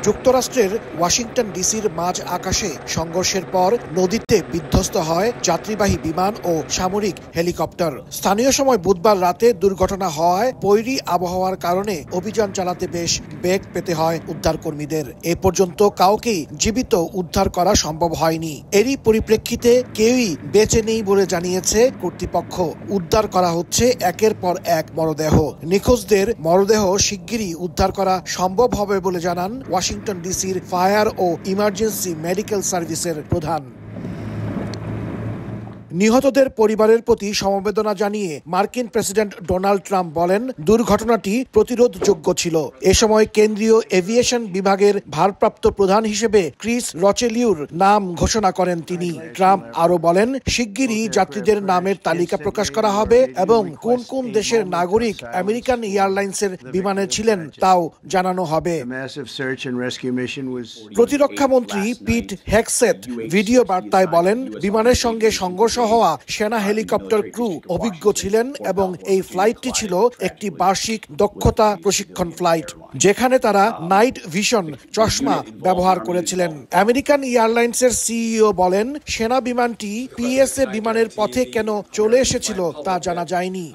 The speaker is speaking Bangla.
যুক্তরাষ্ট্রের ওয়াশিংটন ডিসির মাঝ আকাশে সংঘর্ষের পর নদীতে বিধ্বস্ত হয় যাত্রীবাহী বিমান ও সামরিক হেলিকপ্টার। স্থানীয় সময় বুধবার রাতে দুর্ঘটনা হওয়ায় বৈরী আবহাওয়ার কারণে অভিযান চালাতে বেশ বেগ পেতে হয় উদ্ধারকর্মীদের। এ পর্যন্ত কাউকেই জীবিত উদ্ধার করা সম্ভব হয়নি। এরই পরিপ্রেক্ষিতে কেউই বেঁচে নেই বলে জানিয়েছে কর্তৃপক্ষ। উদ্ধার করা হচ্ছে একের পর এক মরদেহ। নিখোঁজদের মরদেহ শিগগিরই উদ্ধার করা সম্ভব হবে বলে জানান ওয়াশিংটন ডিসির ফায়ার ও ইমার্জেন্সি মেডিকেল সার্ভিসের প্রধান। নিহতদের পরিবারের প্রতি সমবেদনা জানিয়ে মার্কিন প্রেসিডেন্ট ডোনাল্ড ট্রাম্প বলেন, দুর্ঘটনাটি প্রতিরোধযোগ্য ছিল। এ সময় কেন্দ্রীয় এভিয়েশন বিভাগের ভারপ্রাপ্ত প্রধান হিসেবে ক্রিস রচেলিউর নাম ঘোষণা করেন তিনি। ট্রাম্প আরও বলেন, শিগগিরই যাত্রীদের নামের তালিকা প্রকাশ করা হবে এবং কোন কোন দেশের নাগরিক আমেরিকান এয়ারলাইন্সের বিমানে ছিলেন তাও জানানো হবে। প্রতিরক্ষা মন্ত্রী পিট হেগসেথ ভিডিও বার্তায় বলেন, বিমানের সঙ্গে সংঘর্ষ হওয়া সেনা হেলিকপ্টার ক্রু অভিজ্ঞ ছিলেন এবং এই ফ্লাইটটি ছিল একটি বার্ষিক দক্ষতা প্রশিক্ষণ ফ্লাইট, যেখানে তারা নাইট ভিশন চশমা ব্যবহার করেছিলেন। আমেরিকান এয়ারলাইন্সের সিইও বলেন, সেনা বিমানটি পিএসএ বিমানের পথে কেন চলে এসেছিল তা জানা যায়নি।